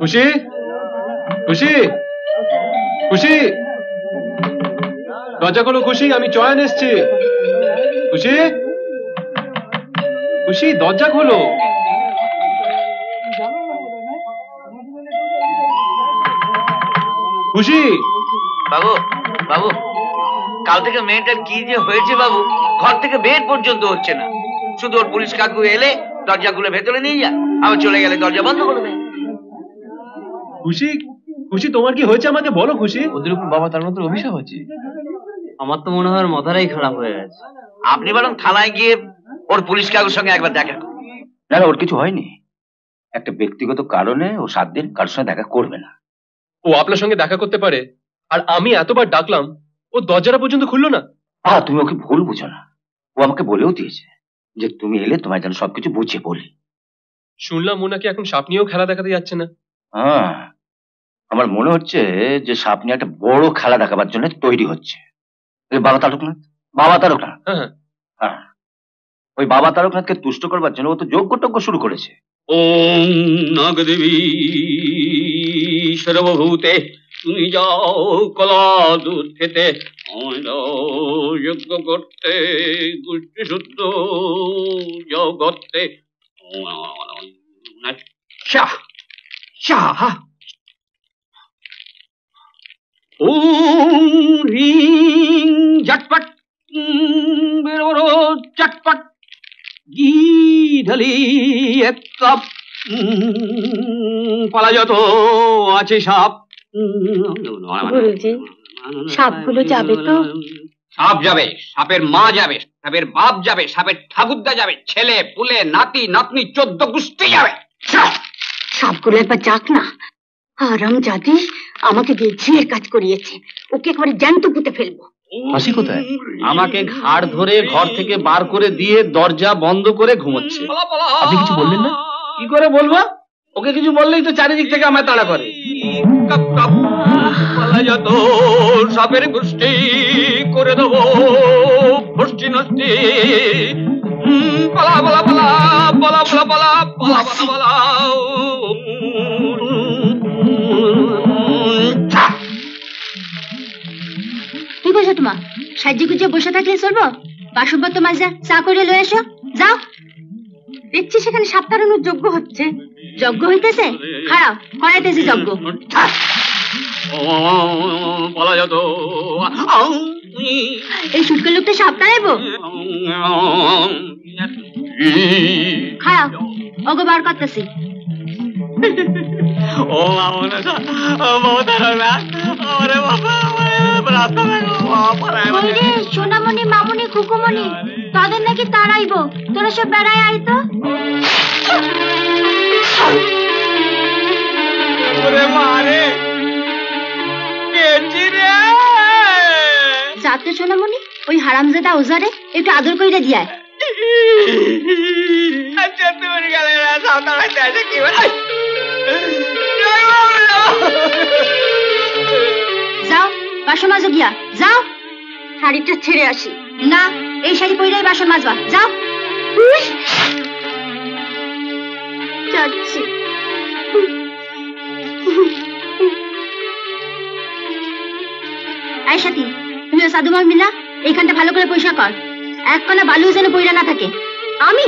খুশি, খুশি, খুশি, দরজা খোলো খুশি, আমি চয়ন এসছি। খুশি, খুশি, দরজা খোলো। খুশি। বাবু, বাবু, কাল থেকে মেয়েটার কি যে হয়েছে বাবু, ঘর থেকে বের পর্যন্ত হচ্ছে না। শুধু ওর পুলিশ কাকু এলে দরজা খুলে ভেতরে নিয়ে যা, আবার চলে গেলে দরজা বন্ধ করে দেয়। খুশি, খুশি, তোমার কি হয়েছে আমাকে বলো খুশি। ওদের উপর বাবা তার মতো অভিশাপ হচ্ছে। আমার তো মনে হয় ওর মাথাটাই খারাপ হয়ে গেছে। আপনি বরং থানায় গিয়ে ওর পুলিশ কাকুর সঙ্গে একবার দেখা করুন। না, ওর কিছু হয়নি। একটা ব্যক্তিগত কারণে ও 7 দিন কারোর সঙ্গে দেখা করবে না। ও আপনার সঙ্গে দেখা করতে পারে, আর আমি এতবার ডাকলাম ও দরজাটা পর্যন্ত খুললো না। তুমি ওকে ভুল বুঝো না। ও আমাকে বলেও দিয়েছে যে তুমি এলে তোমায় যেন সবকিছু বুঝিয়ে বলি। শুনলাম ও নাকি এখন সাপ নিয়েও খেলা দেখাতে যাচ্ছে না। আমার মনে হচ্ছে যে সাপ নিয়ে একটা বড় খেলা দেখাবার জন্য তৈরি হচ্ছে। বাবা তারকনাথ, বাবা তারকনাথ, হ্যাঁ, ওই বাবা তারকনাথকে তুষ্ট করবার জন্য ও তো যজ্ঞ শুরু করেছে। ওম নাগদেবী সর্বভূতে তুমি যাও কলা দুধ খেতে, যজ্ঞ করতে গোষ্ঠী শুদ্ধ যাও করতে। ওম হ্রিং ঝটপট বেরো চটপট, ঘি ঢালি 1 কাপ, পালা যত আছে সাপ। গুরুজি, সাপগুলো যাবে তো? সাপ যাবে, সাপের মা যাবে, সাপের বাপ যাবে, সাপের ঠাকুরদা যাবে, ছেলে পুলে নাতি নাতনি 14 গোষ্ঠী যাবে। সাপগুলো একবার যাক না। আরাম জাতি আমাকে দিয়ে ঝিয়ের কাজ করিয়েছে, ওকে একবারে জ্যান্ত পুঁতে ফেলবো। হাসি কোথায়? আমাকে ঘাড় ধরে ঘর থেকে বার করে দিয়ে দরজা বন্ধ করে ঘুমোচ্ছে। আপনি কিছু বললেন না? কি করে বলবো? ওকে কিছু বললেই তো চারিদিক থেকে আমায় তাড়া করে। পালা যত সাপের গোষ্ঠী করে দেবো গোষ্ঠী নষ্টি। পালা পালা পালা পালা পালা পালা পালা পালা পালা। কি করছো তোমা? সাজ্জে গুজে বসে থাকলে চলবো? বাসন পত্র মাজা চা করে লয়ে এসো, যাও। দেখছি সেখানে সাপ তাড়ানোর যজ্ঞ হচ্ছে। যজ্ঞ হইতেছে? খারাপ, করাইতেছি যজ্ঞ। এই সুটকের লোকটা সাপ তাড়াইবো? খারাপ, ওগো বার করতেছি। সোনামণি, মামুনি, খুকুমণি, তাদের নাকি তাড়াইবো। তোরা সব বেড়ায় আইতো। যাতে সোনামণি, ওই হারামজাদা ওজারে একটু আদর কইরা দিয়ায়। যাও বাসন মাজো গিয়া, যাও। শাড়িটা ছেড়ে আসি। না, এই শাড়ি পইরাই বাসন মাজবা, যাও। যাচ্ছি। এই সাথী, তুমি সাধু মামি না, এইখানটা ভালো করে পয়সা কর। এক কণা বালু যেন পইরা না থাকে। আমি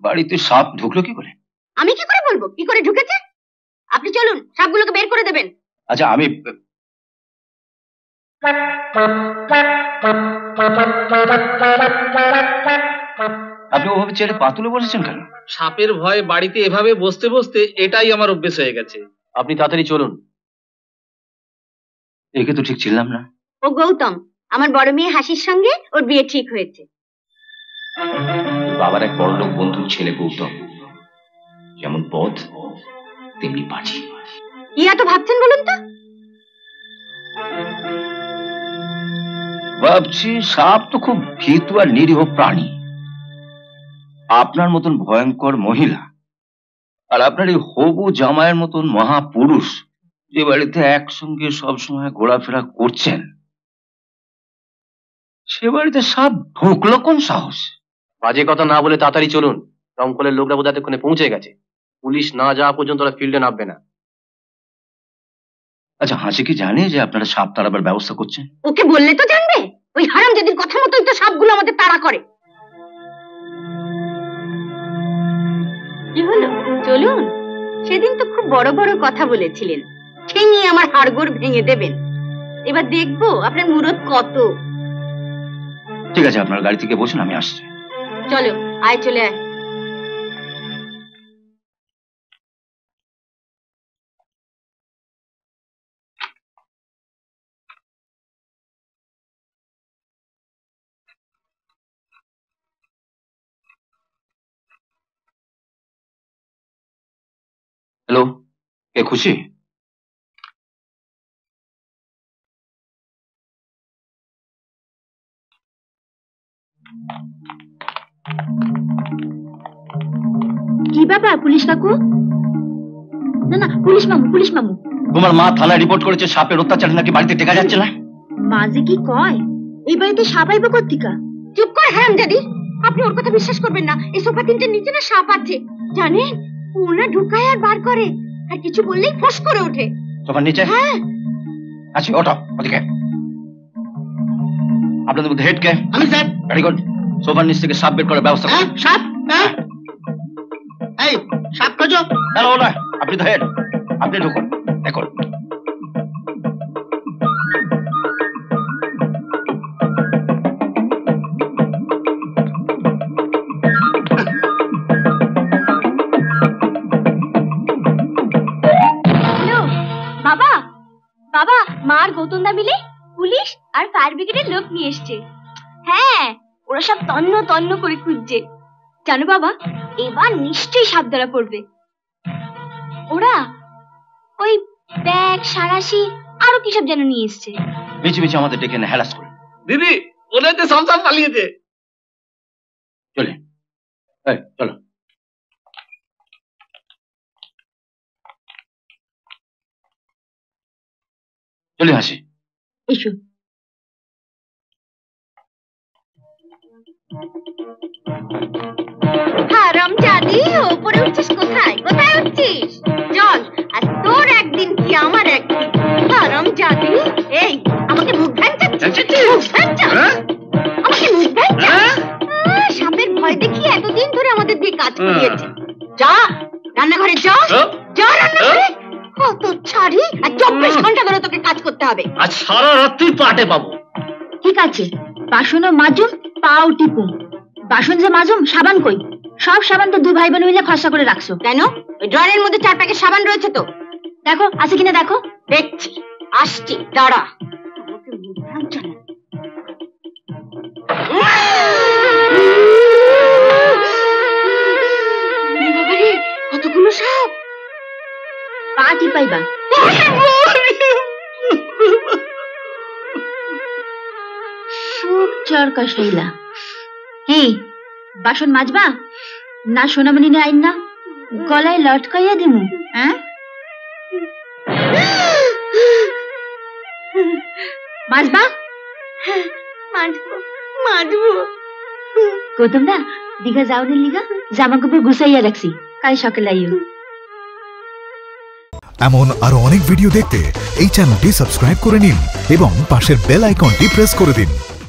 বাড়িতে সাপ ঢুকলো কি করে? আমি কি করে বলবো কি করে ঢুকেছে? আপনি চলুন, সাপগুলোকে বের করে দেবেন। আচ্ছা, আমি আপনি ওভাবে চেয়ারে পা তুলে বসেছেন কেন? সাপের ভয়ে বাড়িতে এভাবে বসতে বসতে এটাই আমার অভ্যেস হয়ে গেছে। আপনি তাড়াতাড়ি চলুন। একে তো ঠিক ছিলাম না। ও গৌতম, আমার বড় মেয়ে হাসির সঙ্গে ওর বিয়ে ঠিক হয়েছে। বাবার এক বড় লোক বন্ধুর ছেলে গৌতম। যেমন পথ তেমনি পাঠি। কি এত ভাবছেন বলুন তো? ভাবছি সাপ তো খুব ভীতু আর নিরীহ প্রাণী। আপনার মতন ভয়ঙ্কর মহিলা আর আপনার এই হবু জামাইয়ের মতন মহাপুরুষ যে বাড়িতে একসঙ্গে সবসময় ঘোরাফেরা করছেন, সে বাড়িতে সাপ ঢুকলো কোন সাহস? বাজে কথা না বলে তাড়াতাড়ি চলুন, দমকলের লোকরা বোধহয় এতক্ষণে পৌঁছে গেছে। পুলিশ না যাওয়া পর্যন্ত ওরা ফিল্ডে নামবে না। আচ্ছা, হাসি কি জানে যে আপনারা সাপ তাড়াবার ব্যবস্থা করছেন? ওকে বললে তো জানবে। ওই হারামজাদির কথা মতোই তো সাপগুলো আমাদের তাড়া করে। কি হলো, চলুন। সেদিন তো খুব বড় বড় কথা বলেছিলেন, ঠেঙিয়ে আমার হাড়গোড় ভেঙে দেবেন। এবার দেখবো আপনার মুরত কত। ঠিক আছে, আপনার গাড়ি থেকে বসুন, আমি আসছি। চলো, আয়, চলে আয়। হ্যালো, কে খুশি? কি ব্যাপার পুলিশ কাকু? না না, পুলিশ মামু, পুলিশ মামু। তোমার মা থানায় রিপোর্ট করেছে সাপের অত্যাচার নাকি বাড়িতে টেকা যাচ্ছে না। মাঝে কি কয়? এই বাড়িতে সাপ আইবে কোত্থেকে? চুপ কর হারামজাদি, আপনি ওর কথা বিশ্বাস করবেন না। এই সোফা তিনটের নিচে না সাপ আছে, জানেন? ওনা ঢুকায় আর বার করে, আর কিছু বললেই ফস করে ওঠে। সোফার নিচে? হ্যাঁ। আচ্ছা, ওঠো ওদিকে। আপনাদের মধ্যে হেড কে? আমি স্যার। Very good. সোফার নিচ থেকে সাপ বের করার ব্যবস্থা করুন। সাপ? এই সাপ খোঁজো। না না, ও নয়, আপনি তো হেড, আপনি ঢুকুন। দেখুন, বাবা, বাবা, মা আর গৌতমদা মিলে পুলিশ আর ফায়ার ব্রিগেডের লোক নিয়ে এসছে। হ্যাঁ, ওরা সব তন্ন তন্ন করে খুঁজছে। জানো বাবা, এবার নিশ্চয়ই সাপ ধরা পড়বে। ওরা ওই ব্যাগ, সারাশি, আরো কি সব যেন নিয়ে এসছে। মিছি মিছি আমাদের ডেকে এনে হ্যারাস করে। দিদি, ওদের তো সামসাম পালিয়েছে। চলে, এই চলো। চলে হাসি। এসো। হারামজাদি, ওপরে উঠছিস কোথায়? কোথায় উঠছিস? চল, আজ তোর একদিন কি আমার একদিন। হারামজাদি, এই আমাকে মুখ ভাঙচাচ্ছিস? আমাকে মুখ ভাঙচাচ্ছিস? সাপের ভয় দেখিয়ে এতদিন ধরে আমাদের দিয়ে কাজ করিয়েছে। যা রান্নাঘরে, যা যা রান্নাঘরে। কত ছাড়ি, আর 24 ঘন্টা ধরে তোকে কাজ করতে হবে। আজ সারা রাত্রি পাটে পাবো। ঠিক আছে, বাসনও মাজুম, পাও টিপুম। বাসন যে মাজুম, সাবান কই? সব সাবান তো দুই ভাই বোন মিলে খরচা করে রাখছো। কেন? ওই ড্রয়ারের মধ্যে 4 প্যাকেট সাবান রয়েছে তো। দেখো আছে কিনা দেখো। দেখছি, আসছি, দাঁড়া। কতগুলো সাপ! পা টিপাইবা। চরকা শৈলা। কি বাসন মাজবা না সোনামণি নে আইন না গলায় লটকাইয়া দিমু? হ্যাঁ, মাজবা? মাজবো মাজবো। গৌতমদা, দীঘা যাওয়ার লিগা জামা কাপড় গুছাইয়া রাখছি, কাল সকালে আইও। এমন আরো অনেক ভিডিও দেখতে এই চ্যানেলটি সাবস্ক্রাইব করে নিন এবং পাশের বেল আইকনটি প্রেস করে দিন।